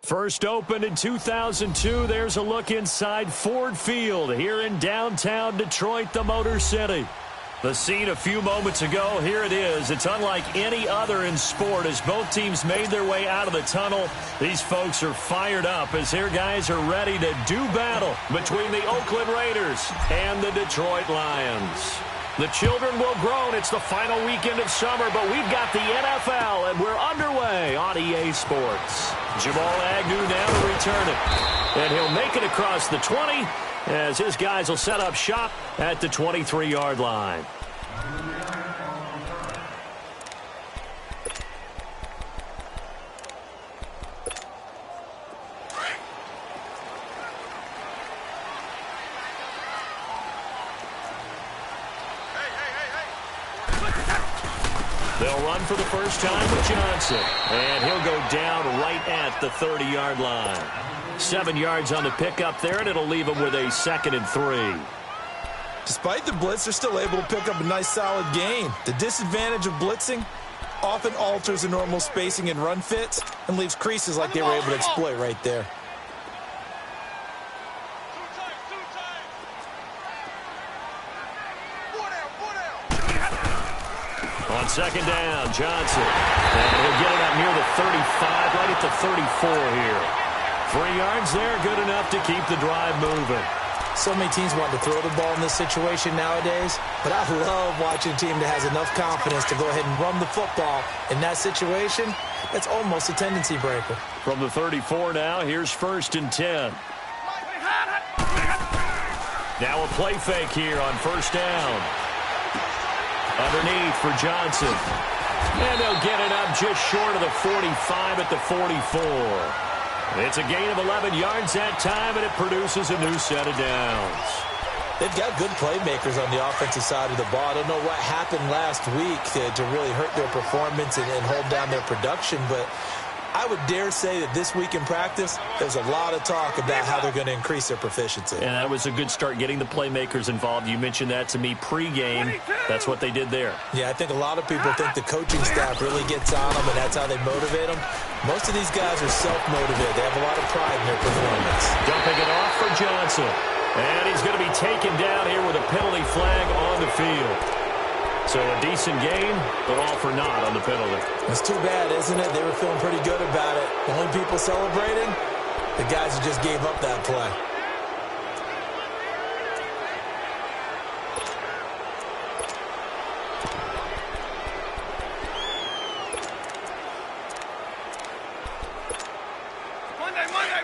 First opened in 2002, there's a look inside Ford Field here in downtown Detroit, the Motor City. The scene a few moments ago, here it is. It's unlike any other in sport as both teams made their way out of the tunnel. These folks are fired up as their guys are ready to do battle between the Oakland Raiders and the Detroit Lions. The children will groan. It's the final weekend of summer, but we've got the NFL, and we're underway on EA Sports. Jamal Agnew now to return it, and he'll make it across the 20 as his guys will set up shop at the 23-yard line. They'll run for the first time with Johnson, and he'll go down right at the 30-yard line. 7 yards on the pickup there, and it'll leave him with a 2nd and 3. Despite the blitz, they're still able to pick up a nice solid gain. The disadvantage of blitzing often alters the normal spacing and run fits and leaves creases like they were able to exploit right there. On second down, Johnson. And he'll get it up near the 35, right at the 34 here. 3 yards there, good enough to keep the drive moving. So many teams want to throw the ball in this situation nowadays, but I love watching a team that has enough confidence to go ahead and run the football. In that situation, that's almost a tendency breaker. From the 34 now, here's 1st and 10. Now a play fake here on 1st down. Underneath for Johnson. And they'll get it up just short of the 45 at the 44. It's a gain of 11 yards that time, and it produces a new set of downs. They've got good playmakers on the offensive side of the ball. I don't know what happened last week to really hurt their performance and hold down their production, but I would dare say that this week in practice, there's a lot of talk about how they're going to increase their proficiency. And that was a good start getting the playmakers involved. You mentioned that to me pregame. That's what they did there. Yeah, I think a lot of people think the coaching staff really gets on them, and that's how they motivate them. Most of these guys are self-motivated. They have a lot of pride in their performance. Dumping it off for Johnson. And he's going to be taken down here with a penalty flag on the field. So a decent game, but all for naught on the penalty. It's too bad, isn't it? They were feeling pretty good about it. The only people celebrating, the guys who just gave up that play.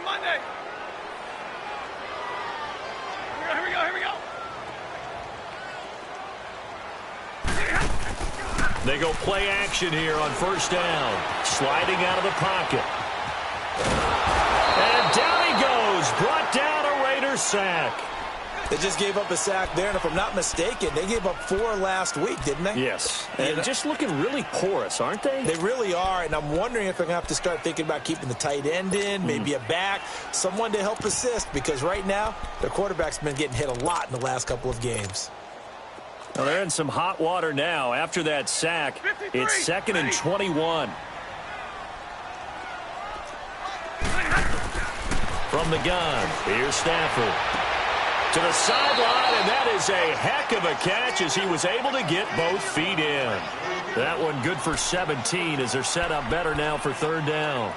Monday. Here we go. They go play action here on 1st down. Sliding out of the pocket. And down he goes. Brought down a Raider sack. They just gave up a sack there, and if I'm not mistaken, they gave up 4 last week, didn't they? Yes. And just looking really porous, aren't they? They really are, and I'm wondering if they're going to have to start thinking about keeping the tight end in, maybe a back, someone to help assist, because right now, their quarterback's been getting hit a lot in the last couple of games. Well, they're in some hot water now. After that sack, it's 2nd and 21. From the gun, here's Stafford. To the sideline, and that is a heck of a catch as he was able to get both feet in. That one good for 17 as they're set up better now for 3rd down.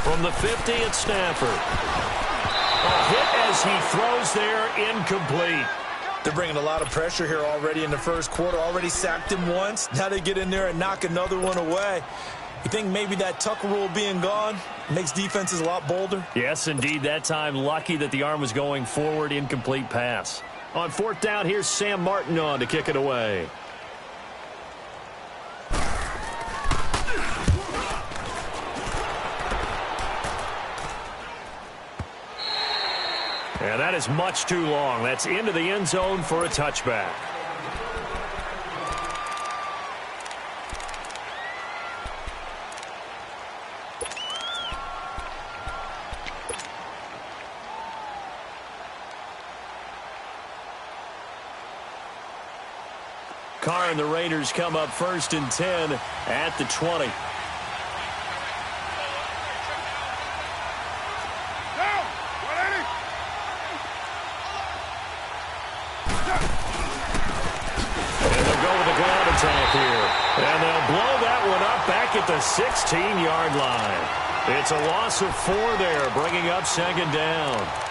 From the 50, it's Stafford. A hit as he throws there, incomplete. They're bringing a lot of pressure here already in the first quarter. Already sacked him once. Now they get in there and knock another one away. You think maybe that tuck rule being gone makes defenses a lot bolder? Yes, indeed. That time, lucky that the arm was going forward, incomplete pass. On fourth down, here's Sam Martin on to kick it away. And that is much too long. That's into the end zone for a touchback. Carr and the Raiders come up 1st and 10 at the 20. And they'll go with the ground attack here. And they'll blow that one up back at the 16-yard line. It's a loss of 4 there, bringing up 2nd down.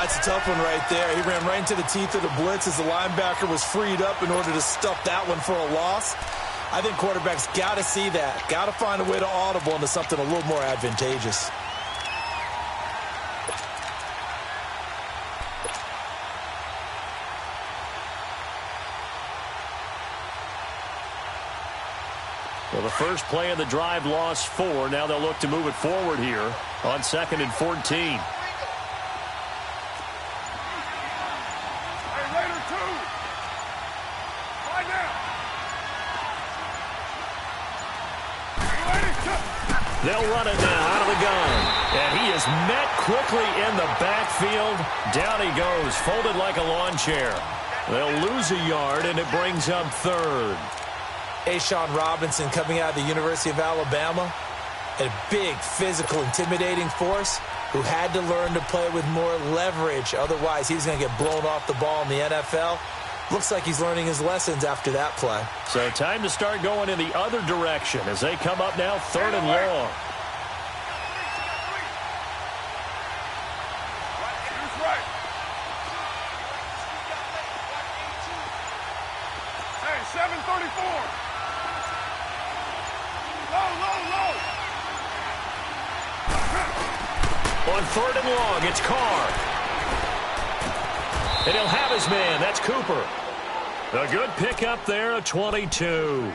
It's a tough one right there. He ran right into the teeth of the blitz as the linebacker was freed up in order to stuff that one for a loss. I think quarterbacks got to see that. Got to find a way to audible into something a little more advantageous. Well, the first play of the drive lost 4. Now they'll look to move it forward here on 2nd and 14. They'll run it now out of the gun. And he is met quickly in the backfield. Down he goes, folded like a lawn chair. They'll lose a yard, and it brings up 3rd. A'Shawn Robinson coming out of the University of Alabama. A big, physical, intimidating force who had to learn to play with more leverage. Otherwise, he's going to get blown off the ball in the NFL. Looks like he's learning his lessons after that play. So time to start going in the other direction as they come up now 3rd and long. Hey, 734. Low. On 3rd and long, it's Carr. And he'll have his man. That's Cooper. A good pickup there, a 22.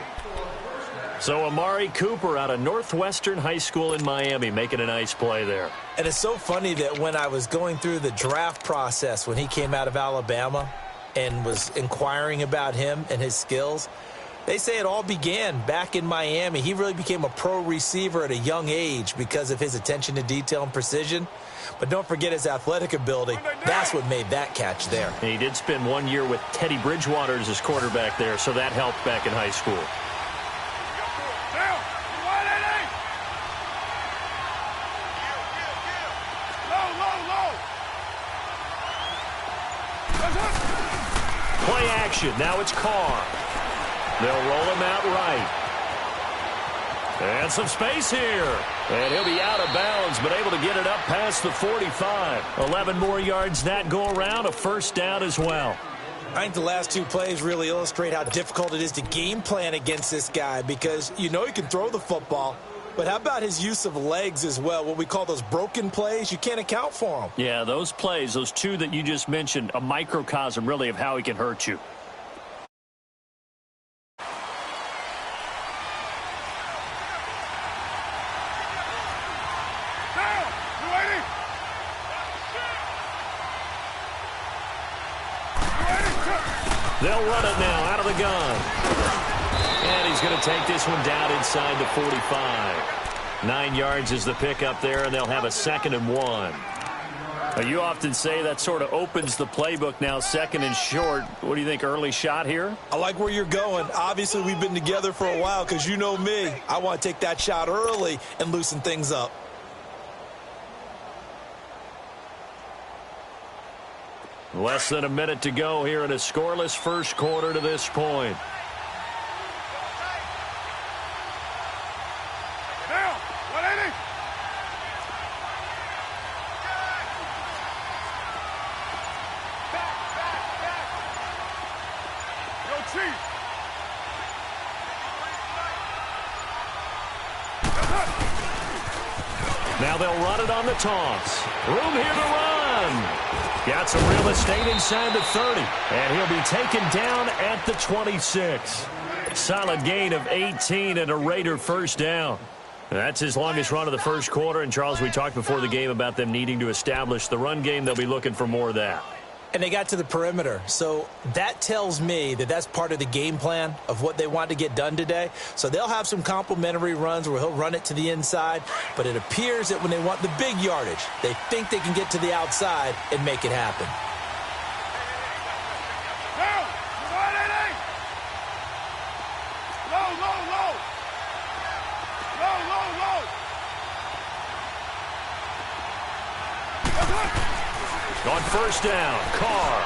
So Amari Cooper out of Northwestern High School in Miami making a nice play there. And it's so funny that when I was going through the draft process when he came out of Alabama and was inquiring about him and his skills, they say it all began back in Miami. He really became a pro receiver at a young age because of his attention to detail and precision. But don't forget his athletic ability. That's what made that catch there. And he did spend 1 year with Teddy Bridgewater as his quarterback there, so that helped back in high school. Play action. Now it's Carr. They'll roll him out right. And some space here. And he'll be out of bounds, but able to get it up past the 45. 11 more yards that go around, a 1st down as well. I think the last 2 plays really illustrate how difficult it is to game plan against this guy because you know he can throw the football, but how about his use of legs as well? What we call those broken plays, you can't account for them. Yeah, those plays, those 2 that you just mentioned, a microcosm really of how he can hurt you. They'll run it now out of the gun. And he's going to take this one down inside the 45. 9 yards is the pickup there, and they'll have a 2nd and 1. Now, you often say that sort of opens the playbook now, 2nd and short. What do you think, early shot here? I like where you're going. Obviously, we've been together for a while because you know me. I want to take that shot early and loosen things up. Less than a minute to go here in a scoreless first quarter to this point. Down, 180. Yo, Chief. Now they'll run it on the toss. Room here to run. Got some real estate inside the 30. And he'll be taken down at the 26. Solid gain of 18 and a Raider first down. That's his longest run of the first quarter. And, Charles, we talked before the game about them needing to establish the run game. They'll be looking for more of that. And they got to the perimeter. So that tells me that that's part of the game plan of what they want to get done today. So they'll have some complimentary runs where he'll run it to the inside. But it appears that when they want the big yardage, they think they can get to the outside and make it happen. Down. 180. Low, low, low. Low, low, low. On first down, Carr.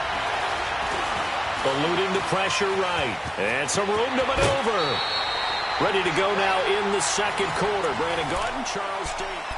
Eluding the pressure right. And some room to maneuver. Ready to go now in the second quarter. Brandon Gaudin, Charles Davis.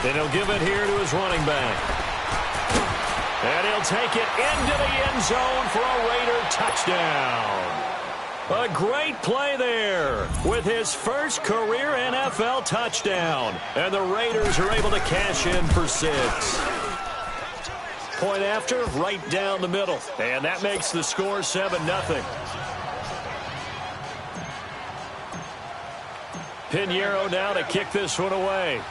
Then he'll give it here to his running back. And he'll take it into the end zone for a Raider touchdown. A great play there with his first career NFL touchdown. And the Raiders are able to cash in for 6. Point after, right down the middle. And that makes the score 7-0. Pinheiro now to kick this one away.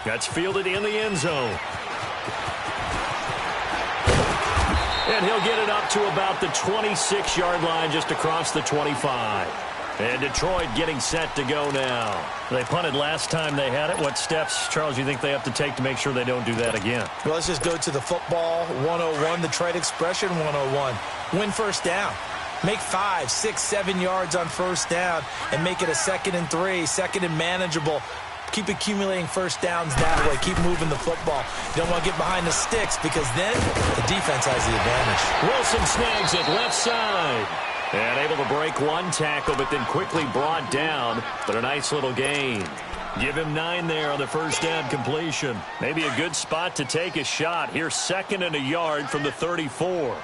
That's fielded in the end zone. And he'll get it up to about the 26-yard line, just across the 25. And Detroit getting set to go now. They punted last time they had it. What steps, Charles, do you think they have to take to make sure they don't do that again? Well, let's just go to the football 101, the trade expression 101. Win first down. Make 5, 6, 7 yards on first down and make it a 2nd and 3, 2nd and manageable. Keep accumulating first downs that way. Keep moving the football. You don't want to get behind the sticks because then the defense has the advantage. Wilson snags it left side. And able to break one tackle, but then quickly brought down. But a nice little gain. Give him 9 there on the first down completion. Maybe a good spot to take a shot. Here's 2nd and a yard from the 34.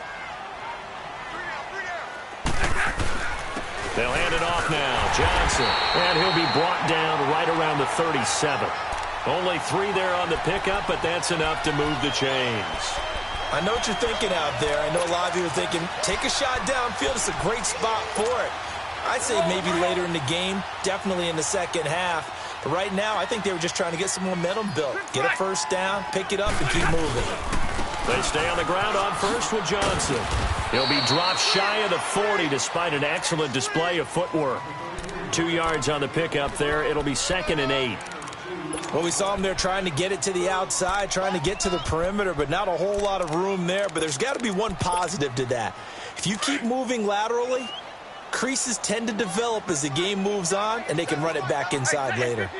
They'll hand it off now. Johnson. And he'll be brought down right around the 37. Only 3 there on the pickup, but that's enough to move the chains. I know what you're thinking out there. I know a lot of you are thinking, take a shot downfield. It's a great spot for it. I'd say maybe later in the game, definitely in the second half. But right now, I think they were just trying to get some momentum built. Get a first down, pick it up, and keep moving. They stay on the ground on first with Johnson. He'll be dropped shy of the 40 despite an excellent display of footwork. 2 yards on the pickup there. It'll be 2nd and 8. Well, we saw him there trying to get it to the outside, trying to get to the perimeter, but not a whole lot of room there. But there's got to be one positive to that. If you keep moving laterally, creases tend to develop as the game moves on, and they can run it back inside later.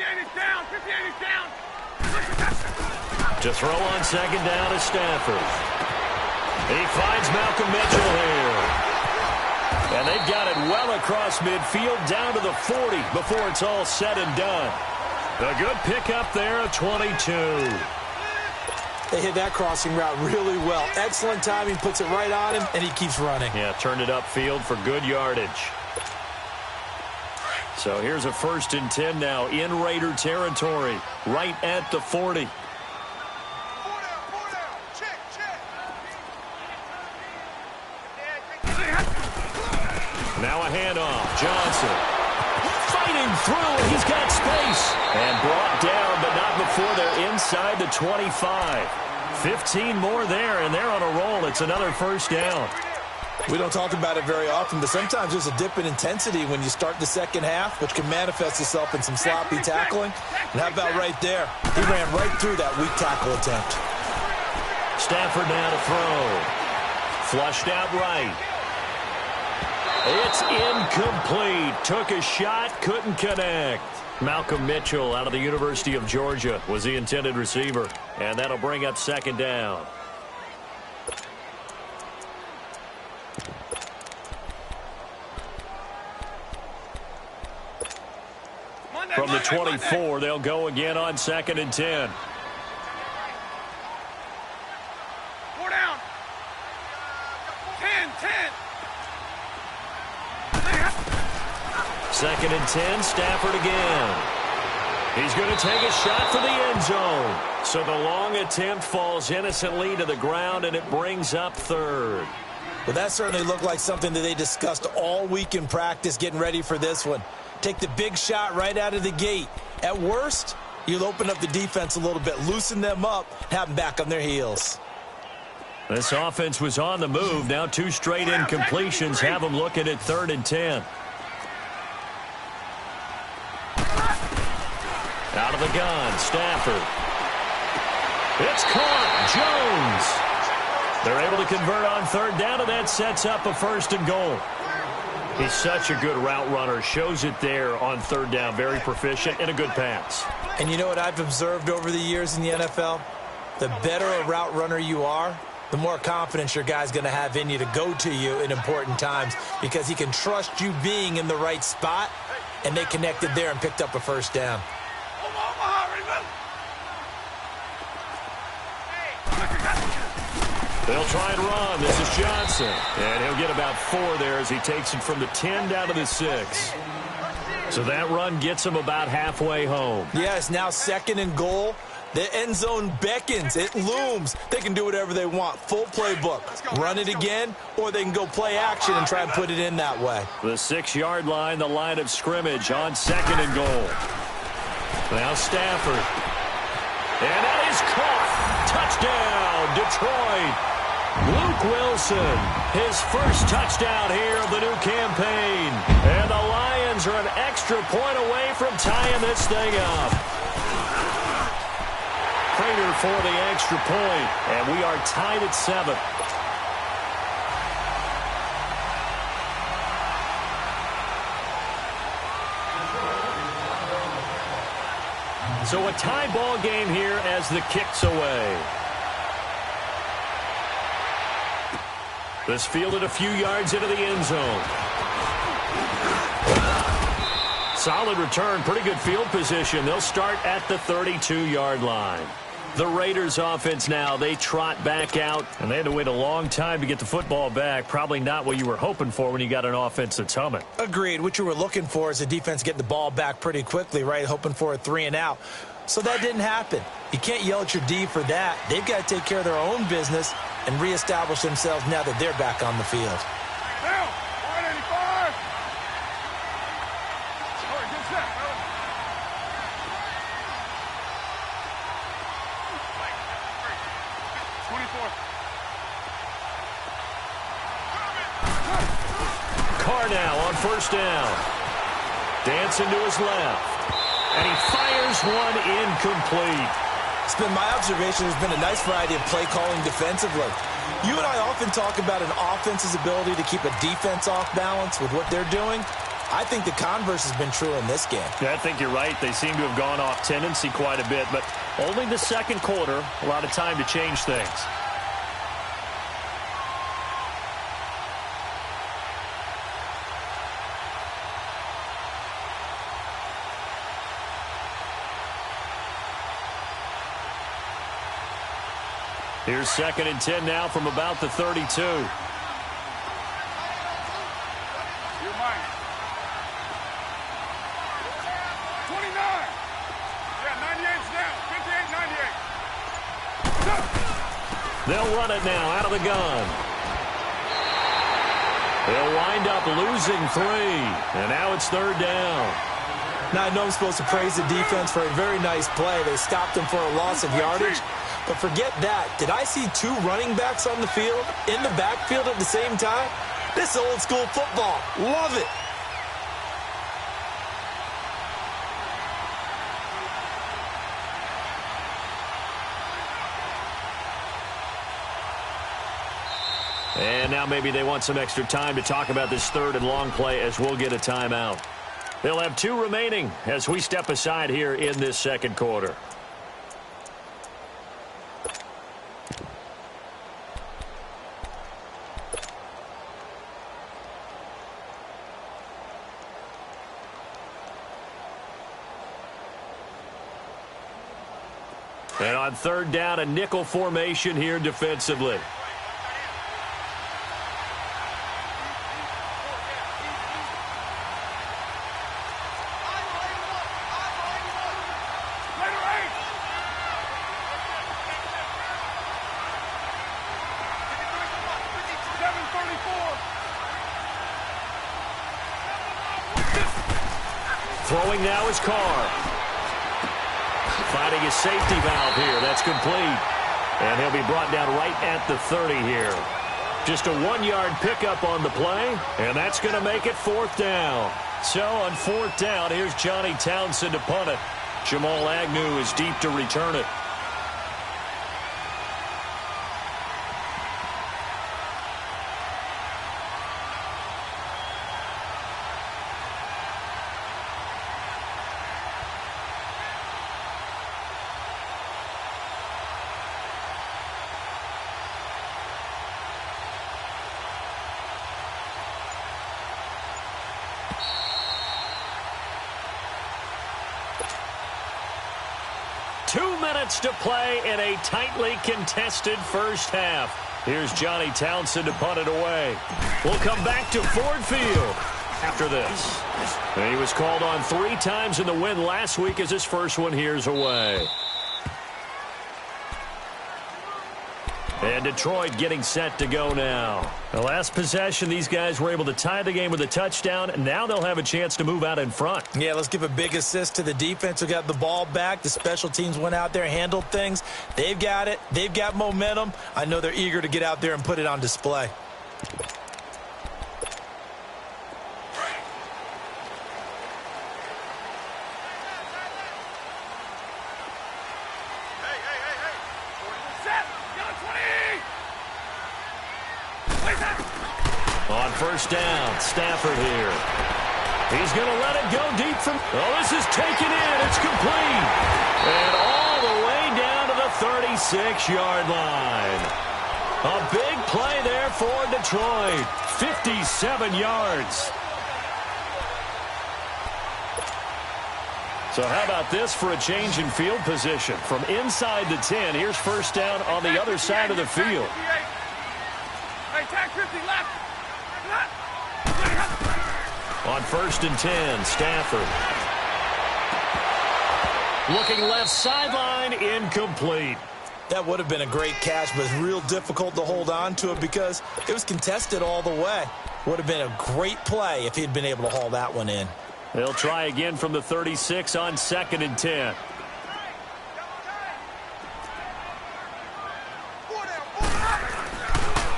To throw on second down is Stafford. He finds Malcolm Mitchell here. And they've got it well across midfield down to the 40 before it's all said and done. A good pickup there of 22. They hit that crossing route really well. Excellent timing, puts it right on him, and he keeps running. Yeah, turned it upfield for good yardage. So here's a 1st and 10 now in Raider territory, right at the 40. Now a handoff. Johnson fighting through. He's got space. And brought down, but not before they're inside the 25. 15 more there, and they're on a roll. It's another first down. We don't talk about it very often, but sometimes there's a dip in intensity when you start the second half, which can manifest itself in some sloppy tackling. And how about right there? He ran right through that weak tackle attempt. Stafford now to throw. Flushed out right. It's incomplete. Took a shot, couldn't connect. Malcolm Mitchell out of the University of Georgia was the intended receiver. And that'll bring up second down. From the 24, they'll go again on 2nd and 10. 4 down. 10. 2nd and 10, Stafford again. He's going to take a shot for the end zone. So the long attempt falls innocently to the ground, and it brings up third. Well, that certainly looked like something that they discussed all week in practice getting ready for this one. Take the big shot right out of the gate. At worst, you'll open up the defense a little bit, loosen them up, have them back on their heels. This offense was on the move. Now 2 straight incompletions have them looking at 3rd and 10. Out of the gun, Stafford. It's caught. Jones. They're able to convert on 3rd down, and that sets up a 1st and goal. He's such a good route runner. Shows it there on 3rd down. Very proficient and a good pass. And you know what I've observed over the years in the NFL? The better a route runner you are, the more confidence your guy's going to have in you to go to you in important times because he can trust you being in the right spot, and they connected there and picked up a 1st down. They'll try and run. This is Johnson. And he'll get about 4 there as he takes it from the 10 down to the 6. So that run gets him about halfway home. Yes, now 2nd and goal. The end zone beckons. It looms. They can do whatever they want. Full playbook. Run it again, or they can go play action and try and put it in that way. The 6-yard line, the line of scrimmage on 2nd and goal. Now Stafford. And that is caught. Touchdown, Detroit. Luke Wilson, his first touchdown here of the new campaign. And the Lions are an extra point away from tying this thing up. Prater for the extra point, and we are tied at 7. So a tie ball game here as the kick's away. This fielded a few yards into the end zone. Solid return, pretty good field position. They'll start at the 32-yard line. The Raiders offense now, they trot back out, and they had to wait a long time to get the football back. Probably not what you were hoping for when you got an offense that's humming. Agreed. What you were looking for is a defense getting the ball back pretty quickly, right? Hoping for a 3 and out. So that didn't happen. You can't yell at your D for that. They've got to take care of their own business and reestablish themselves now that they're back on the field. Now, 185. Sorry, good set, brother. Carr now on 1st down. Dancing to his left. And he fires one incomplete. It's been my observation there's been a nice variety of play calling defensively. You and I often talk about an offense's ability to keep a defense off balance with what they're doing. I think the converse has been true in this game. Yeah, I think you're right. They seem to have gone off tendency quite a bit, but only the 2nd quarter, a lot of time to change things. Here's 2nd and 10 now from about the 32. You're mine. Yeah, 98's down. 58, 98. They'll run it now out of the gun. They'll wind up losing 3. And now it's 3rd down. Now, I know I'm supposed to praise the defense for a very nice play. They stopped them for a loss of yardage. But forget that. Did I see 2 running backs on the field, in the backfield at the same time? This is old school football. Love it. And now maybe they want some extra time to talk about this third and long play as we'll get a timeout. They'll have 2 remaining as we step aside here in this second quarter. And on third down, a nickel formation here defensively. Throwing now is Carr. Finding his safety valve here. That's complete. And he'll be brought down right at the 30 here. Just a 1-yard pickup on the play, and that's going to make it 4th down. So on 4th down, here's Johnny Townsend to punt it. Jamal Agnew is deep to return it. To play in a tightly contested first half. Here's Johnny Townsend to punt it away. We'll come back to Ford Field after this. And he was called on 3 times in the win last week as his first one here's away. And Detroit getting set to go now. The last possession, these guys were able to tie the game with a touchdown. Now they'll have a chance to move out in front. Yeah, let's give a big assist to the defense who got the ball back. The special teams went out there, handled things. They've got it. They've got momentum. I know they're eager to get out there and put it on display. On first down, Stafford here. He's going to let it go deep from... Oh, this is taken in. It's complete. And all the way down to the 36-yard line. A big play there for Detroit. 57 yards. So how about this for a change in field position? From inside the 10, here's first down on the other side of the field. Hey, tag 50 left. On first and 10, Stafford. Looking left sideline, incomplete. That would have been a great catch, but it's real difficult to hold on to it because it was contested all the way. Would have been a great play if he'd been able to haul that one in. They'll try again from the 36 on second and 10.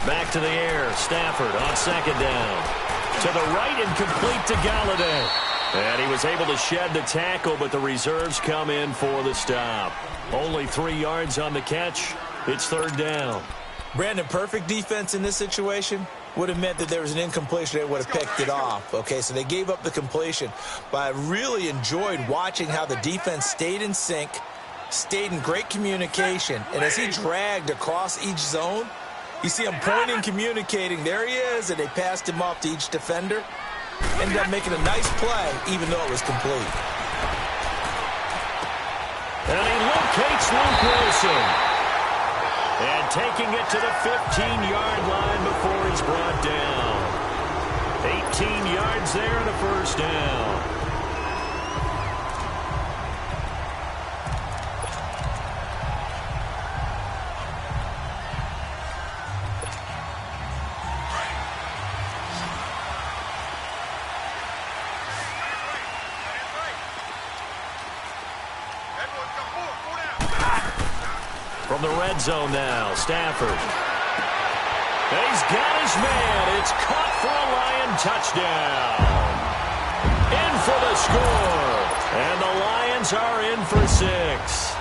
Back to the air. Stafford on second down. To the right and complete to Galladay. And he was able to shed the tackle, but the reserves come in for the stop. Only 3 yards on the catch. It's third down. Brandon, perfect defense in this situation would have meant that there was an incompletion. They would have picked it off. Okay, so they gave up the completion. But I really enjoyed watching how the defense stayed in sync, stayed in great communication. And as he dragged across each zone, you see him pointing, communicating. There he is, and they passed him off to each defender. Ended up making a nice play, even though it was complete. And he locates Luke Wilson. And taking it to the 15-yard line before he's brought down. 18 yards there and a first down. From the red zone now, Stafford. He's got his man. It's caught for a Lion touchdown. In for the score. And the Lions are in for 6.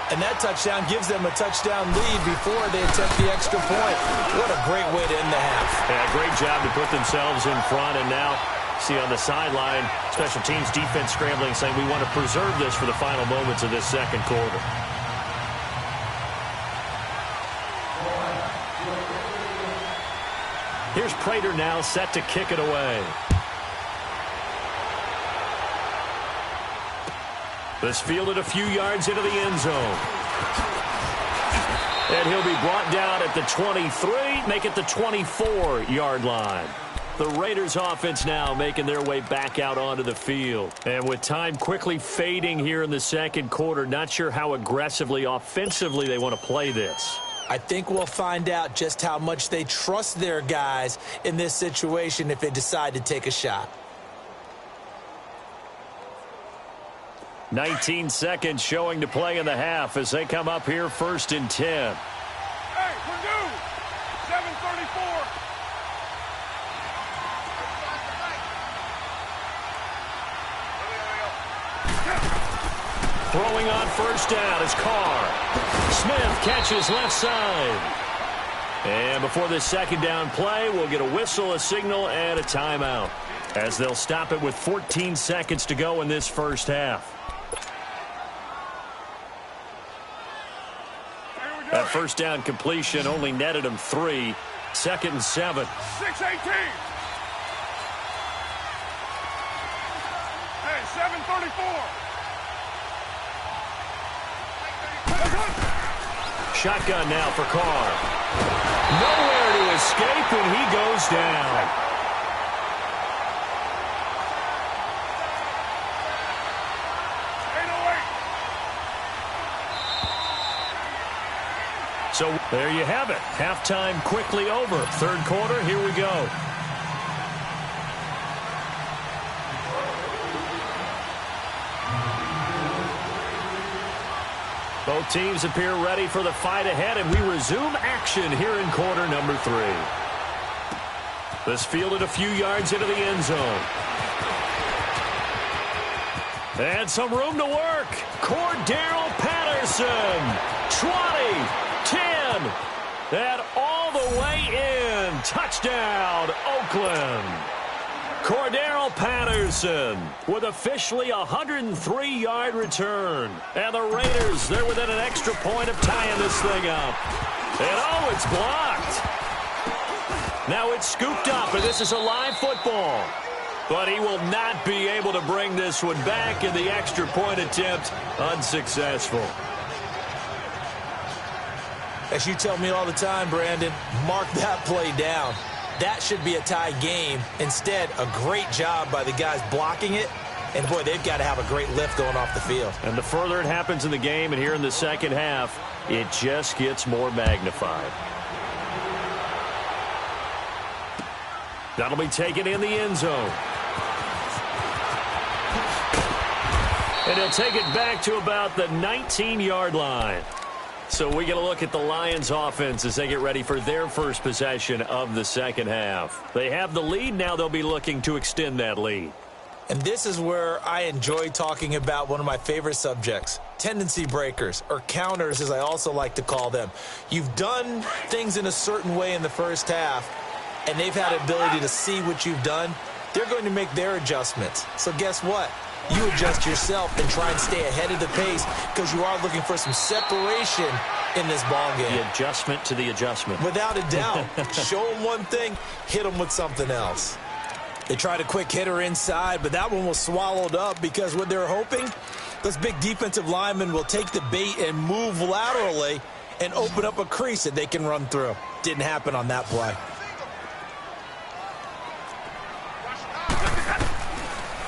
And that touchdown gives them a touchdown lead before they attempt the extra point. What a great way to end the half. Yeah, great job to put themselves in front. And now, see on the sideline, special teams defense scrambling, saying we want to preserve this for the final moments of this second quarter. Here's Prater now set to kick it away. This fielded a few yards into the end zone. And he'll be brought down at the 23, make it the 24-yard line. The Raiders offense now making their way back out onto the field. And with time quickly fading here in the second quarter, not sure how aggressively, offensively they want to play this. I think we'll find out just how much they trust their guys in this situation if they decide to take a shot. 19 seconds showing to play in the half as they come up here 1st and 10. Hey, Purdue, 7:34. Throwing on 1st down is Carr. Smith catches left side. And before this 2nd down play, we'll get a whistle, a signal, and a timeout, as they'll stop it with 14 seconds to go in this first half. That 1st down completion only netted him 3. 2nd and 7. 6:18. Hey, 7:34. Shotgun now for Carr. Nowhere to escape, and he goes down. So there you have it. Halftime quickly over. 3rd quarter, here we go. Both teams appear ready for the fight ahead, and we resume action here in quarter number 3. This fielded a few yards into the end zone. And some room to work. Cordero Patterson. 20, 10, and all the way in. Touchdown, Oakland. Cordero Patterson with officially a 103-yard return. And the Raiders, they're within an extra point of tying this thing up. And oh, it's blocked. Now it's scooped up, and this is a live football. But he will not be able to bring this one back, and the extra point attempt unsuccessful. As you tell me all the time, Brandon, mark that play down. That should be a tie game. Instead, a great job by the guys blocking it. And, boy, they've got to have a great lift going off the field. And the further it happens in the game and here in the second half, it just gets more magnified. That'll be taken in the end zone. And he'll take it back to about the 19-yard line. So we get a look at the Lions offense as they get ready for their first possession of the second half. They have the lead. Now they'll be looking to extend that lead. And this is where I enjoy talking about one of my favorite subjects, tendency breakers, or counters as I also like to call them. You've done things in a certain way in the first half, and they've had the ability to see what you've done. They're going to make their adjustments. So guess what? You adjust yourself and try and stay ahead of the pace because you are looking for some separation in this ball game. The adjustment to the adjustment. Without a doubt. Show them one thing, hit them with something else. They tried a quick hitter inside, but that one was swallowed up because what they're hoping, those big defensive linemen will take the bait and move laterally and open up a crease that they can run through. Didn't happen on that play.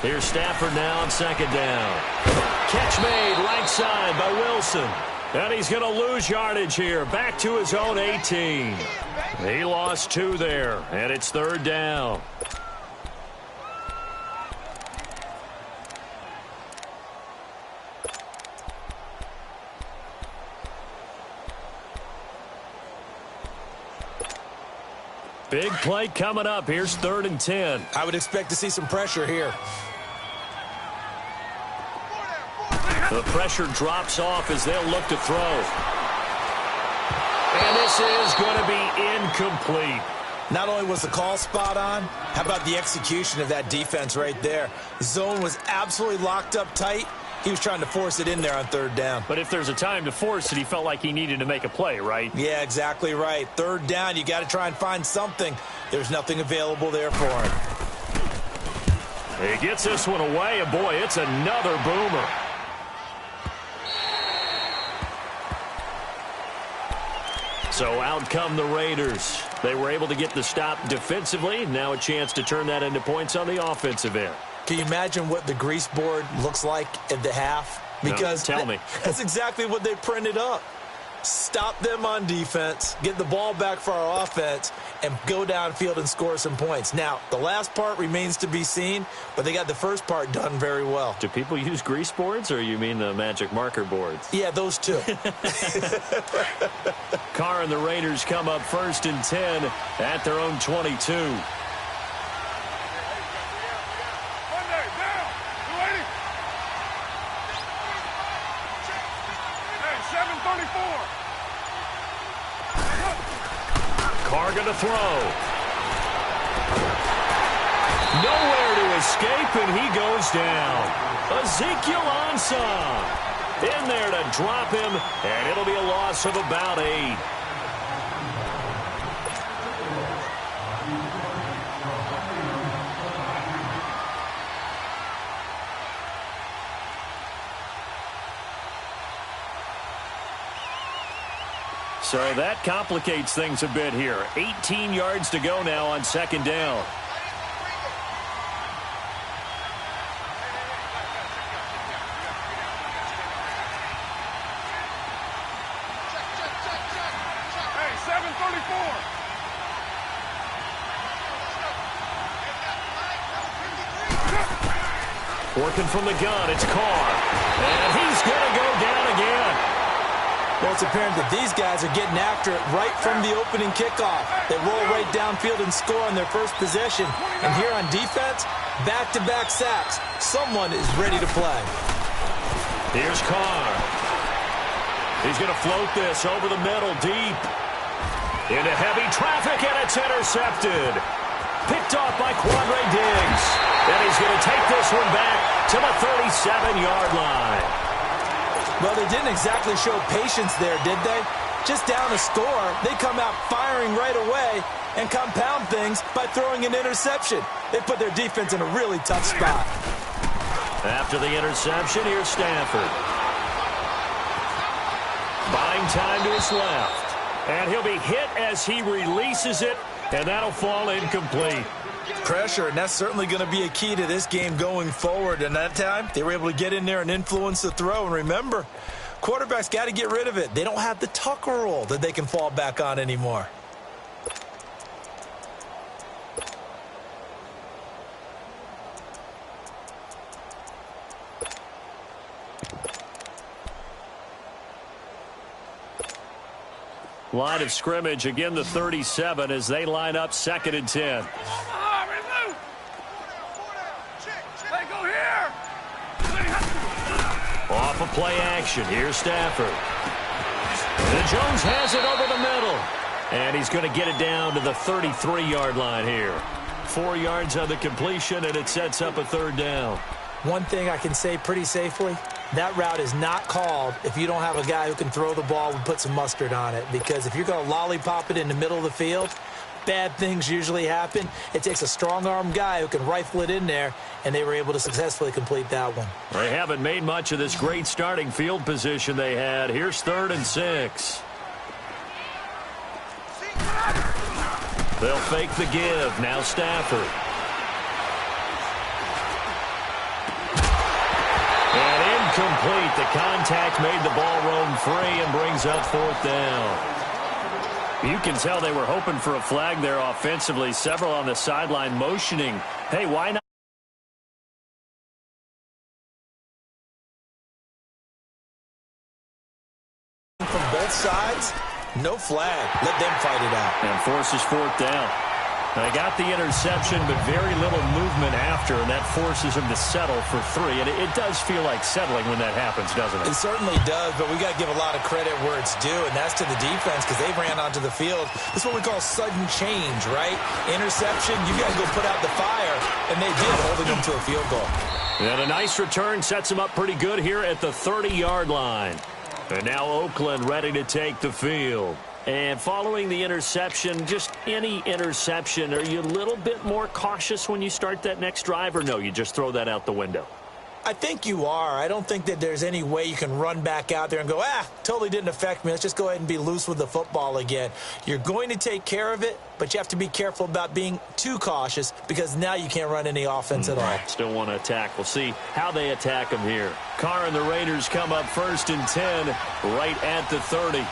Here's Stafford now on 2nd down. Catch made right side by Wilson. And he's going to lose yardage here. Back to his own 18. He lost 2 there, and it's 3rd down. Big play coming up. Here's 3rd and 10. I would expect to see some pressure here. The pressure drops off as they'll look to throw. And this is going to be incomplete. Not only was the call spot on, how about the execution of that defense right there? The zone was absolutely locked up tight. He was trying to force it in there on third down. But if there's a time to force it, he felt like he needed to make a play, right? Yeah, exactly right. Third down, you got to try and find something. There's nothing available there for him. He gets this one away, and boy, it's another boomer. So out come the Raiders. They were able to get the stop defensively. Now a chance to turn that into points on the offensive end. Can you imagine what the grease board looks like at the half? Because no, tell me. That's exactly what they printed up. Stop them on defense, get the ball back for our offense, and go downfield and score some points. Now, the last part remains to be seen, but they got the first part done very well. Do people use grease boards, or you mean the magic marker boards? Yeah, those two. Carr and the Raiders come up 1st and 10 at their own 22. Carr going to throw. Nowhere to escape, and he goes down. Ezekiel Ansah in there to drop him, and it'll be a loss of about 8. So that complicates things a bit here. 18 yards to go now on 2nd down. Hey, 734. Working from the gun, it's Carr. And he's going to go down again. Well, it's apparent that these guys are getting after it right from the opening kickoff. They roll right downfield and score on their first possession. And here on defense, back-to-back sacks. Someone is ready to play. Here's Carr. He's going to float this over the middle deep. Into heavy traffic, and it's intercepted. Picked off by Quandre Diggs. And he's going to take this one back to the 37-yard line. Well, they didn't exactly show patience there, did they? Just down a score, they come out firing right away and compound things by throwing an interception. They put their defense in a really tough spot. After the interception, here's Stafford. Buying time to his left. And he'll be hit as he releases it, and that'll fall incomplete. Pressure, and that's certainly going to be a key to this game going forward. And that time, they were able to get in there and influence the throw. And remember, quarterbacks got to get rid of it. They don't have the Tucker rule that they can fall back on anymore. Line of scrimmage, again the 37 as they line up 2nd and 10. Off a play action. Here's Stafford. And Jones has it over the middle. And he's going to get it down to the 33-yard line here. 4 yards on the completion, and it sets up a 3rd down. One thing I can say pretty safely, that route is not called if you don't have a guy who can throw the ball and put some mustard on it. Because if you're going to lollipop it in the middle of the field, bad things usually happen. It takes a strong-arm guy who can rifle it in there, and they were able to successfully complete that one. They haven't made much of this great starting field position they had. Here's 3rd and 6. They'll fake the give. Now Stafford. And incomplete. The contact made the ball roam free and brings up 4th down. You can tell they were hoping for a flag there offensively. Several on the sideline motioning. Hey, why not? From both sides, no flag. Let them fight it out. And forces 4th down. They got the interception, but very little movement after, and that forces him to settle for 3. And it does feel like settling when that happens, doesn't it? It certainly does, but we got to give a lot of credit where it's due, and that's to the defense because they ran onto the field. This is what we call sudden change, right? Interception, you got to go put out the fire, and they did, holding them to a field goal. And a nice return sets him up pretty good here at the 30-yard line. And now Oakland ready to take the field. And following the interception, just any interception, are you a little bit more cautious when you start that next drive, or no, you just throw that out the window? I think you are. I don't think that there's any way you can run back out there and go, totally didn't affect me. Let's just go ahead and be loose with the football again. You're going to take care of it, but you have to be careful about being too cautious because now you can't run any offense at all. Still want to attack. We'll see how they attack him here. Carr and the Raiders come up 1st and 10 right at the 30.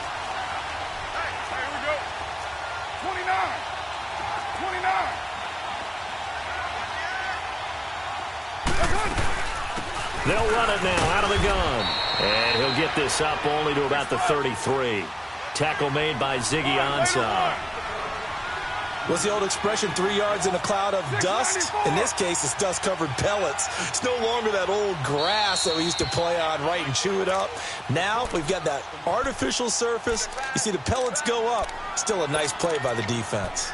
They'll run it now out of the gun. And he'll get this up only to about the 33. Tackle made by Ziggy Ansah. What's the old expression, 3 yards in a cloud of dust? In this case, it's dust-covered pellets. It's no longer that old grass that we used to play on, right, and chew it up. Now we've got that artificial surface. You see the pellets go up. Still a nice play by the defense.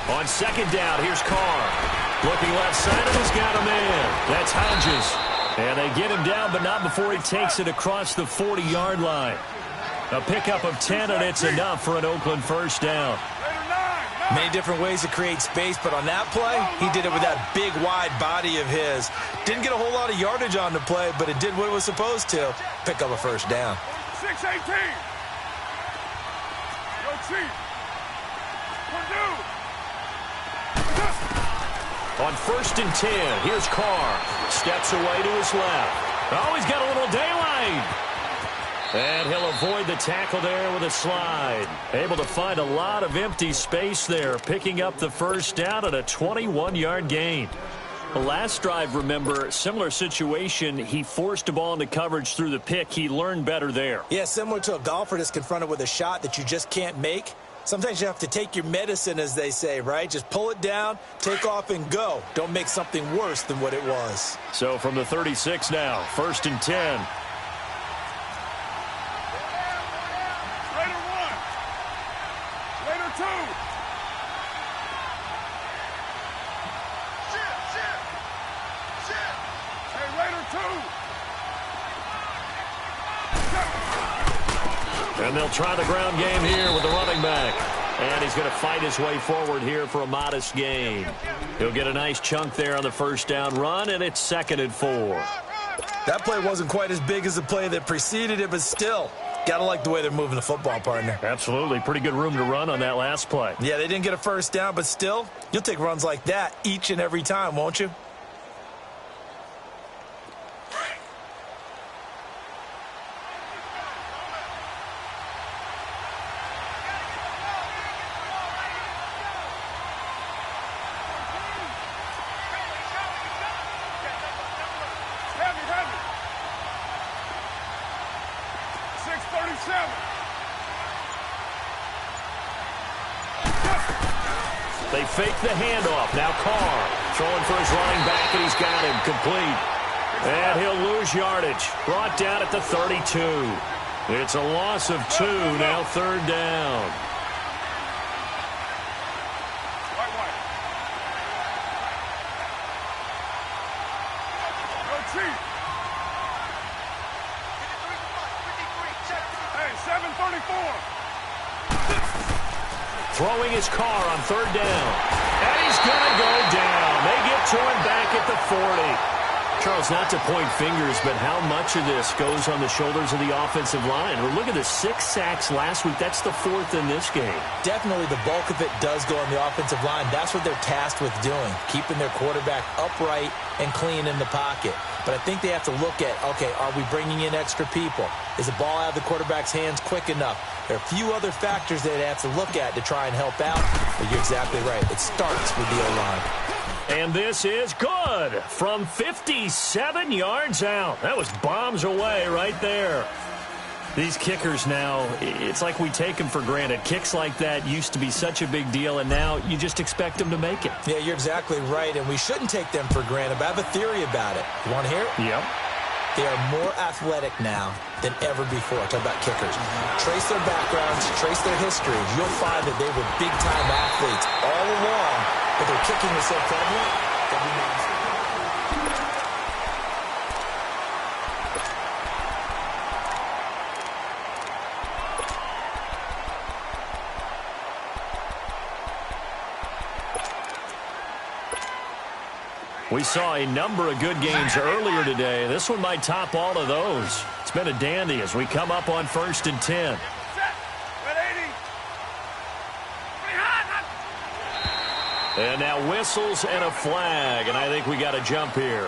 On 2nd down, here's Carr. Looking left side, and he's got a man. That's Hodges. And they get him down, but not before he takes it across the 40-yard line. A pickup of 10, and it's enough for an Oakland 1st down. Many different ways to create space, but on that play, he did it with that big, wide body of his. Didn't get a whole lot of yardage on the play, but it did what it was supposed to. Pick up a 1st down. 6-18. Yo, Chief. Purdue. On 1st and 10, here's Carr. Steps away to his left. Oh, he's got a little daylight. And he'll avoid the tackle there with a slide. Able to find a lot of empty space there, picking up the 1st down at a 21-yard gain. The last drive, remember, similar situation. He forced a ball into coverage through the pick. He learned better there. Yeah, similar to a golfer that's confronted with a shot that you just can't make. Sometimes you have to take your medicine, as they say, right? Just pull it down, take off, and go. Don't make something worse than what it was. So from the 36 now, 1st and 10. Raider 1. Raider 2. Shit. Hey, Raider 2. And they'll try the ground game here with the running back. And he's going to fight his way forward here for a modest gain. He'll get a nice chunk there on the 1st down run, and it's 2nd and 4. That play wasn't quite as big as the play that preceded it, but still, got to like the way they're moving the football, partner. Absolutely. Pretty good room to run on that last play. Yeah, they didn't get a 1st down, but still, you'll take runs like that each and every time, won't you? They fake the handoff. Now Carr throwing for his running back, and he's got him complete. And he'll lose yardage. Brought down at the 32. It's a loss of 2, now 3rd down. Hey, 7:34. Throwing his Carr on 3rd down. And he's going to go down. They get to him back at the 40. Charles, not to point fingers, but how much of this goes on the shoulders of the offensive line? Well, look at the 6 sacks last week. That's the 4th in this game. Definitely the bulk of it does go on the offensive line. That's what they're tasked with doing, keeping their quarterback upright and clean in the pocket. But I think they have to look at, okay, are we bringing in extra people? Is the ball out of the quarterback's hands quick enough? There are a few other factors that they have to look at to try and help out. But you're exactly right. It starts with the O-line. And this is good from 57 yards out. That was bombs away right there. These kickers now, it's like we take them for granted. Kicks like that used to be such a big deal, and now you just expect them to make it. Yeah, you're exactly right, and we shouldn't take them for granted. But I have a theory about it. You want to hear it? Yep. They are more athletic now than ever before. Talk about kickers. Trace their backgrounds, trace their history. You'll find that they were big-time athletes all along, but their kicking is so prevalent that we made mistakes. We saw a number of good games earlier today. This one might top all of those. It's been a dandy as we come up on 1st and 10. And now whistles and a flag, and I think we got a jump here.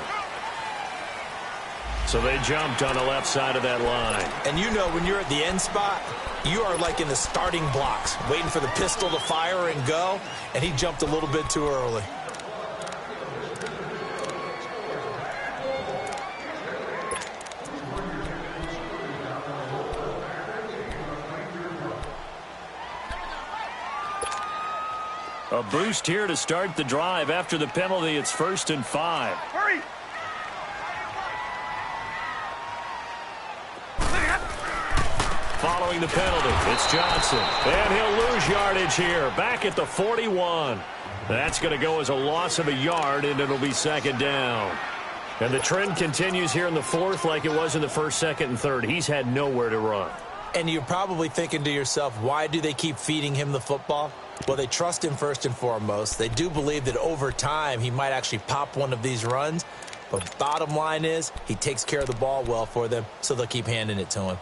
So they jumped on the left side of that line. And you know when you're at the end spot, you are like in the starting blocks, waiting for the pistol to fire and go, and he jumped a little bit too early. A boost here to start the drive. After the penalty, it's 1st and 5. Hurry! Following the penalty, it's Johnson. And he'll lose yardage here. Back at the 41. That's going to go as a loss of a yard, and it'll be 2nd down. And the trend continues here in the 4th like it was in the 1st, 2nd, and 3rd. He's had nowhere to run. And you're probably thinking to yourself, why do they keep feeding him the football? Well, they trust him first and foremost. They do believe that over time he might actually pop one of these runs. But bottom line is he takes care of the ball well for them, so they'll keep handing it to him.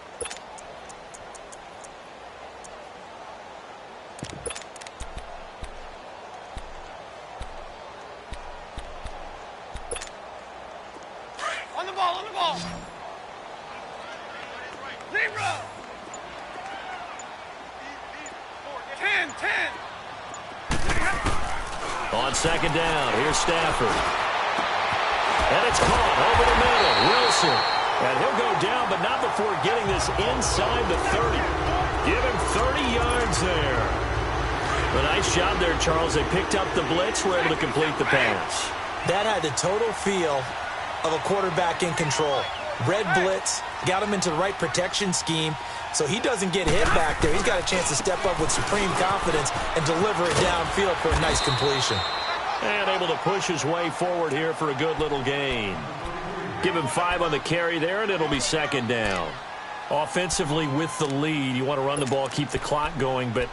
On the ball, on the ball! 0! 10, 10! On 2nd down, here's Stafford. And it's caught over the middle. Wilson. And he'll go down, but not before getting this inside the 30. Give him 30 yards there. A nice job there, Charles. They picked up the blitz, were able to complete the pass. That had the total feel of a quarterback in control. Red blitz, got him into the right protection scheme, so he doesn't get hit back there. He's got a chance to step up with supreme confidence and deliver it downfield for a nice completion. And able to push his way forward here for a good little gain. Give him 5 on the carry there, and it'll be 2nd down. Offensively with the lead, you want to run the ball, keep the clock going, but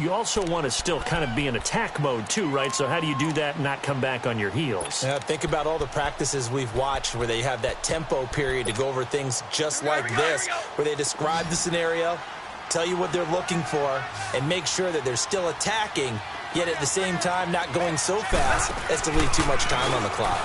you also want to still kind of be in attack mode too, right? So how do you do that and not come back on your heels? Yeah, think about all the practices we've watched where they have that tempo period to go over things just like this, where they describe the scenario, tell you what they're looking for, and make sure that they're still attacking, yet at the same time not going so fast as to leave too much time on the clock.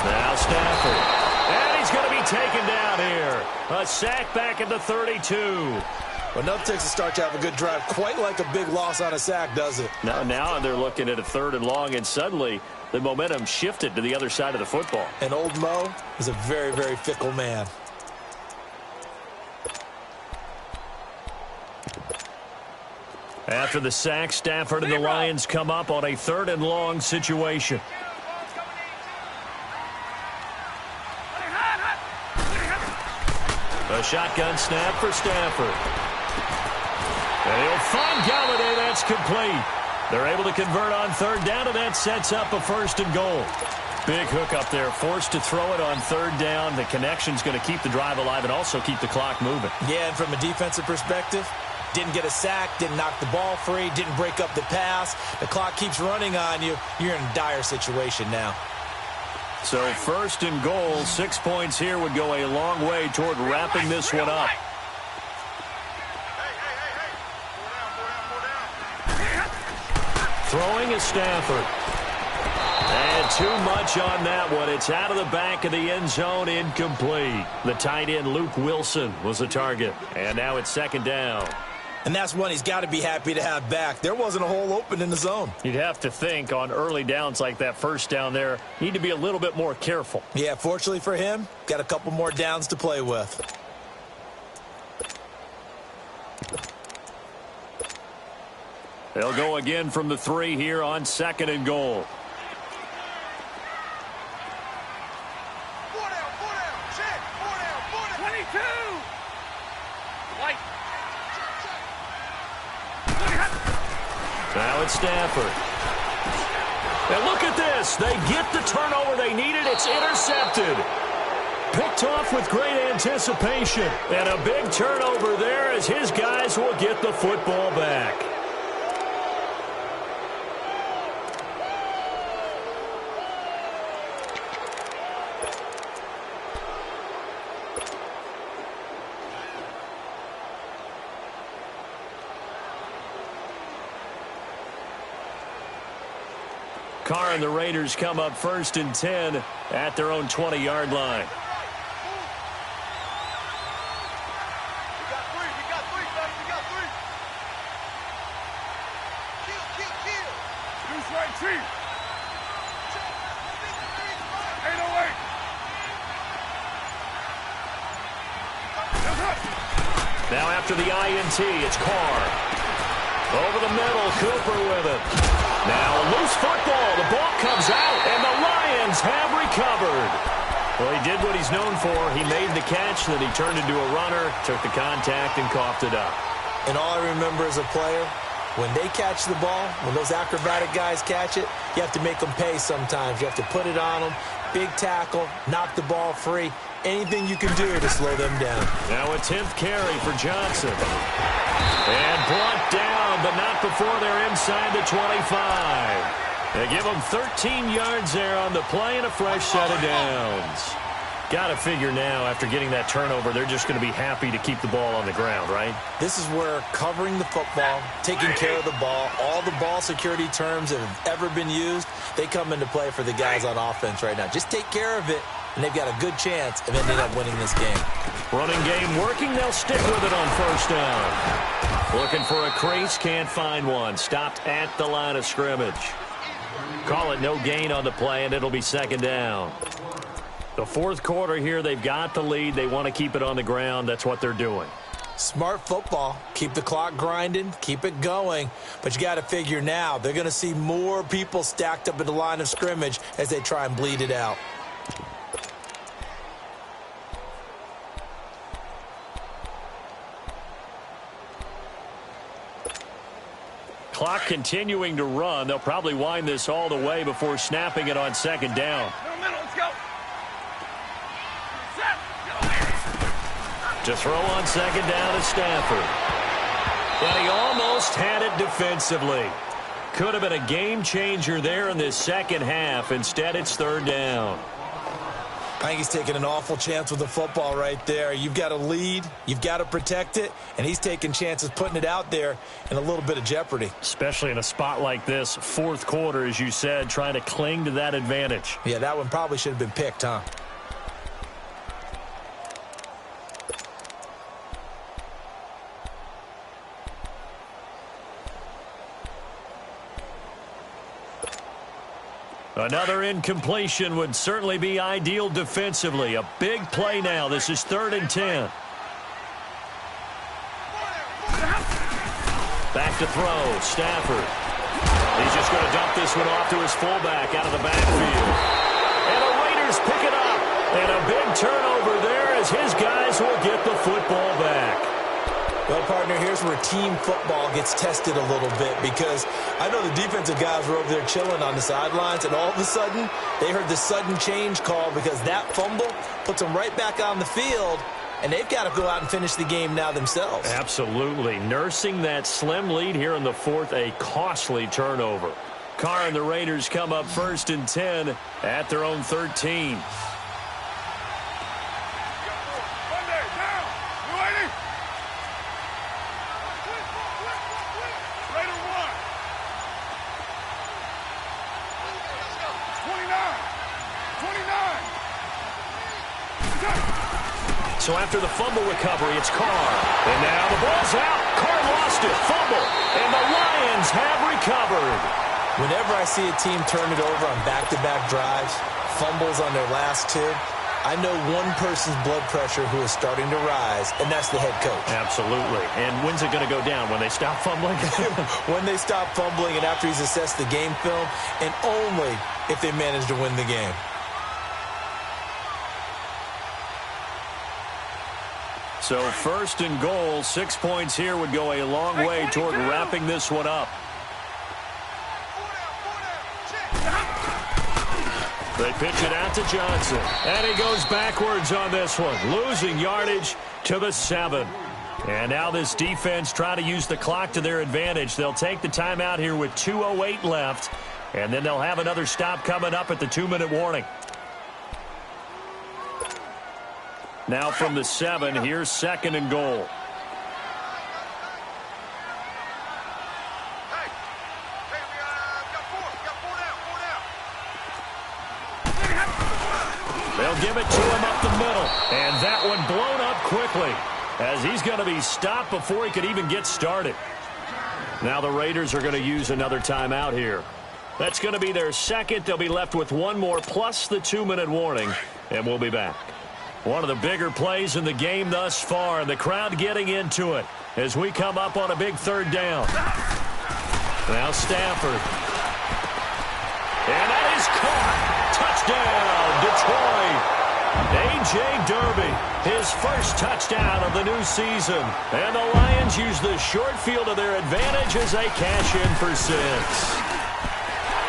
Now Stafford. And he's going to be taken down here. A sack back at the 32. Well, enough takes to start to have a good drive. Quite like a big loss on a sack, does it? Now they're looking at a 3rd and long, and suddenly the momentum shifted to the other side of the football. And old Mo is a very, very fickle man. After the sack, Stafford and the Lions come up on a 3rd and long situation. A shotgun snap for Stafford. And he'll find Galladay. That's complete. They're able to convert on 3rd down, and that sets up a 1st and goal. Big hook up there. Forced to throw it on 3rd down. The connection's going to keep the drive alive and also keep the clock moving. Yeah, and from a defensive perspective, didn't get a sack, didn't knock the ball free, didn't break up the pass. The clock keeps running on you. You're in a dire situation now. So first and goal, 6 points here would go a long way toward wrapping this one up. Throwing is Stafford. And too much on that one. It's out of the back of the end zone, incomplete. The tight end, Luke Wilson, was the target. And now it's second down. And that's one he's got to be happy to have back. There wasn't a hole open in the zone. You'd have to think on early downs like that first down there, need to be a little bit more careful. Yeah, fortunately for him, got a couple more downs to play with. They'll go again from the 3 here on second and goal. Now it's Stafford. And look at this. They get the turnover they needed. It's intercepted. Picked off with great anticipation. And a big turnover there as his guys will get the football back. Carr and the Raiders come up first and 10 at their own 20-yard line. We got three, buddy. We got three. Kill. Deuce right, Chief. 808. Now after the INT, it's Carr. Over the middle, Cooper with it. Now loose football. The ball comes out, and the Lions have recovered. Well, he did what he's known for. He made the catch, then he turned into a runner, took the contact, and coughed it up. And all I remember as a player, when they catch the ball, when those acrobatic guys catch it, you have to make them pay sometimes. You have to put it on them, big tackle, knock the ball free. Anything you can do to slow them down. Now a 10th carry for Johnson. And brought down, but not before they're inside the 25. They give them 13 yards there on the play and a fresh set of downs. Got to figure now, after getting that turnover, they're just going to be happy to keep the ball on the ground, right? This is where covering the football, taking care of the ball, all the ball security terms that have ever been used, they come into play for the guys on offense right now. Just take care of it, and they've got a good chance of ending up winning this game. Running game working. They'll stick with it on first down. Looking for a crease, can't find one. Stopped at the line of scrimmage. Call it no gain on the play, and it'll be second down. The fourth quarter here, they've got the lead. They want to keep it on the ground. That's what they're doing. Smart football. Keep the clock grinding. Keep it going. But you got to figure now, they're going to see more people stacked up at the line of scrimmage as they try and bleed it out. Clock continuing to run. They'll probably wind this all the way before snapping it on second down. Middle, let's go. To throw on second down is Stafford. And he almost had it defensively. Could have been a game changer there in this second half. Instead, it's third down. I think he's taking an awful chance with the football right there. You've got to lead, you've got to protect it, and he's taking chances putting it out there in a little bit of jeopardy. Especially in a spot like this, fourth quarter, as you said, trying to cling to that advantage. Yeah, that one probably should have been picked, huh? Another incompletion would certainly be ideal defensively. A big play now. This is 3rd and 10. Back to throw. Stafford. He's just going to dump this one off to his fullback out of the backfield. And the Raiders pick it up. And a big turnover there as his guys will get the football back. Well, partner, here's where team football gets tested a little bit, because I know the defensive guys were over there chilling on the sidelines, and all of a sudden, they heard the sudden change call because that fumble puts them right back on the field, and they've got to go out and finish the game now themselves. Absolutely. Nursing that slim lead here in the fourth, a costly turnover. Carr and the Raiders come up 1st and 10 at their own 13. So after the fumble recovery, it's Carr. And now the ball's out. Carr lost it. Fumble. And the Lions have recovered. Whenever I see a team turn it over on back-to-back drives, fumbles on their last two, I know one person's blood pressure who is starting to rise, and that's the head coach. Absolutely. And when's it going to go down? When they stop fumbling? When they stop fumbling and after he's assessed the game film, and only if they manage to win the game. So 1st and goal, 6 points here would go a long way toward wrapping this one up. They pitch it out to Johnson, and he goes backwards on this one, losing yardage to the 7. And now this defense trying to use the clock to their advantage. They'll take the timeout here with 2:08 left, and then they'll have another stop coming up at the 2-minute warning. Now from the 7, here's 2nd and goal. They'll give it to him up the middle. And that one blown up quickly as he's going to be stopped before he could even get started. Now the Raiders are going to use another timeout here. That's going to be their 2nd. They'll be left with one more plus the 2-minute warning, and we'll be back. One of the bigger plays in the game thus far, and the crowd getting into it as we come up on a big 3rd down. Now Stafford. And that is caught. Touchdown, Detroit. A.J. Derby, his first touchdown of the new season. And the Lions use the short field to their advantage as they cash in for 6.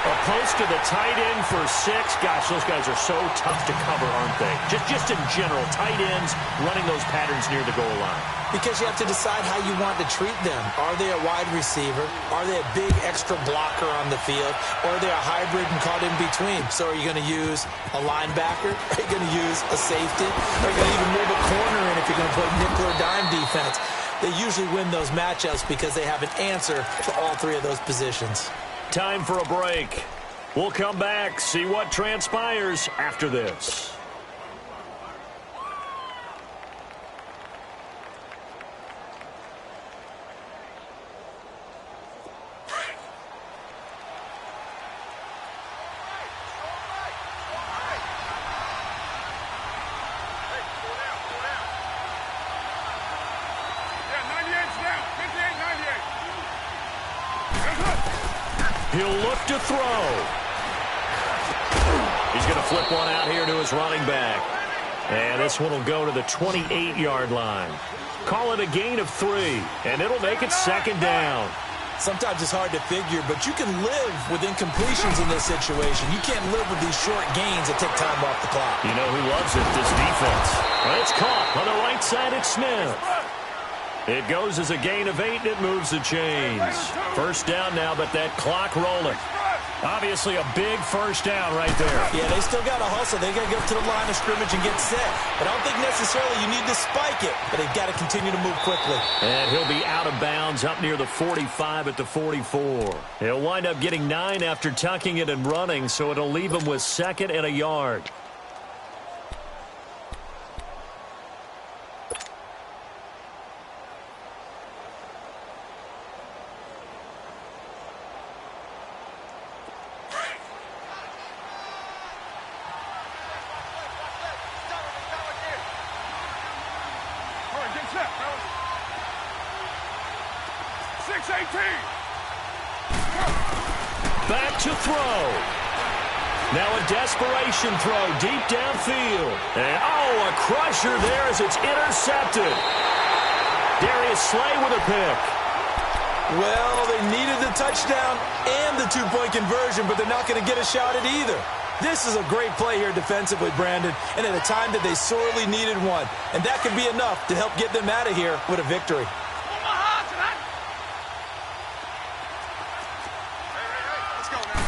A post to the tight end for 6. Gosh, those guys are so tough to cover, aren't they? Just in general, tight ends running those patterns near the goal line. Because you have to decide how you want to treat them. Are they a wide receiver? Are they a big extra blocker on the field? Or are they a hybrid and caught in between? So are you going to use a linebacker? Are you going to use a safety? Are you going to even move a corner in if you're going to play nickel or dime defense? They usually win those matchups because they have an answer for all 3 of those positions. Time for a break. We'll come back, see what transpires after this. He'll look to throw. He's going to flip one out here to his running back. And this one will go to the 28-yard line. Call it a gain of 3, and it'll make it 2nd down. Sometimes it's hard to figure, but you can live with incompletions in this situation. You can't live with these short gains that take time off the clock. You know who loves it? This defense. But it's caught on the right side. It's Smith. It goes as a gain of 8, and it moves the chains. 1st down now, but that clock rolling. Obviously a big 1st down right there. Yeah, they still got to hustle. They got to get up to the line of scrimmage and get set. But I don't think necessarily you need to spike it, but they've got to continue to move quickly. And he'll be out of bounds up near the 45 at the 44. He'll wind up getting 9 after tucking it and running, so it'll leave him with 2nd and a yard. Back to throw. Now a desperation throw deep downfield. And, a crusher there as it's intercepted. Darius Slay with a pick. Well, they needed the touchdown and the 2-point conversion, but they're not going to get a shot at either. This is a great play here defensively, Brandon, and at a time that they sorely needed one. And that could be enough to help get them out of here with a victory. Let's go now.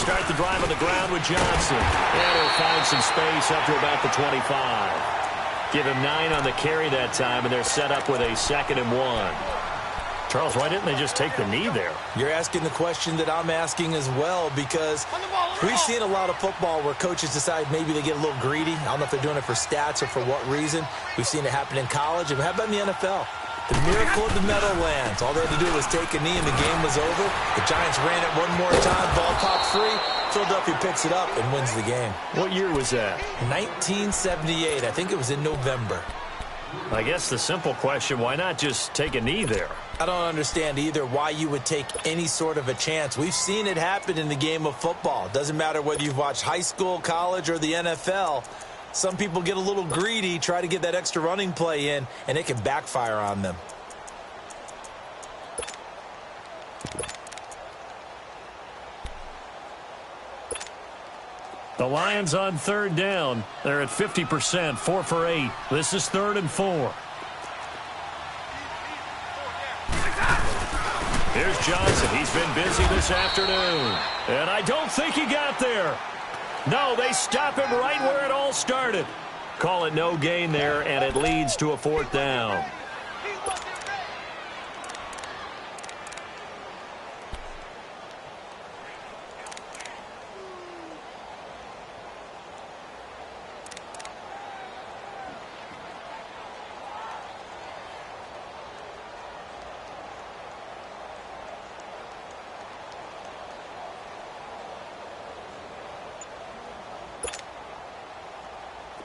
start the drive on the ground with Johnson. And he'll find some space up to about the 25. Give him 9 on the carry that time, and they're set up with a 2nd and 1. Charles, why didn't they just take the knee there? You're asking the question that I'm asking as well, because we've seen a lot of football where coaches decide maybe they get a little greedy. I don't know if they're doing it for stats or for what reason. We've seen it happen in college. And how about in the NFL? The miracle of the Meadowlands. All they had to do was take a knee and the game was over. The Giants ran it one more time. Ball popped free. Philadelphia picks it up and wins the game. What year was that? 1978. I think it was in November. I guess the simple question, why not just take a knee there? I don't understand either why you would take any sort of a chance. We've seen it happen in the game of football. It doesn't matter whether you've watched high school, college, or the NFL. Some people get a little greedy, try to get that extra running play in, and it can backfire on them. The Lions on 3rd down. They're at 50%, 4 for 8. This is 3rd and 4. Here's Johnson. He's been busy this afternoon. And I don't think he got there. No, they stop him right where it all started. Call it no gain there, and it leads to a 4th down.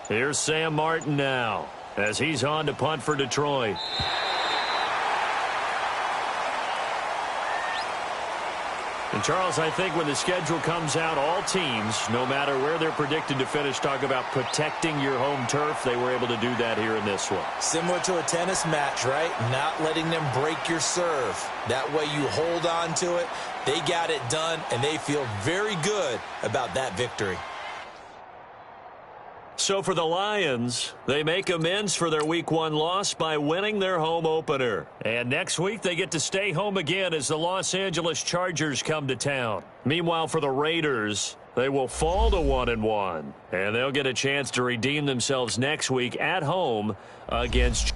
Here's Sam Martin now as he's on to punt for Detroit. And, Charles, I think when the schedule comes out, all teams, no matter where they're predicted to finish, talk about protecting your home turf. They were able to do that here in this one. Similar to a tennis match, right? Not letting them break your serve. That way you hold on to it. They got it done, and they feel very good about that victory. So for the Lions, they make amends for their Week 1 loss by winning their home opener. And next week, they get to stay home again as the Los Angeles Chargers come to town. Meanwhile, for the Raiders, they will fall to 1-1. And they'll get a chance to redeem themselves next week at home against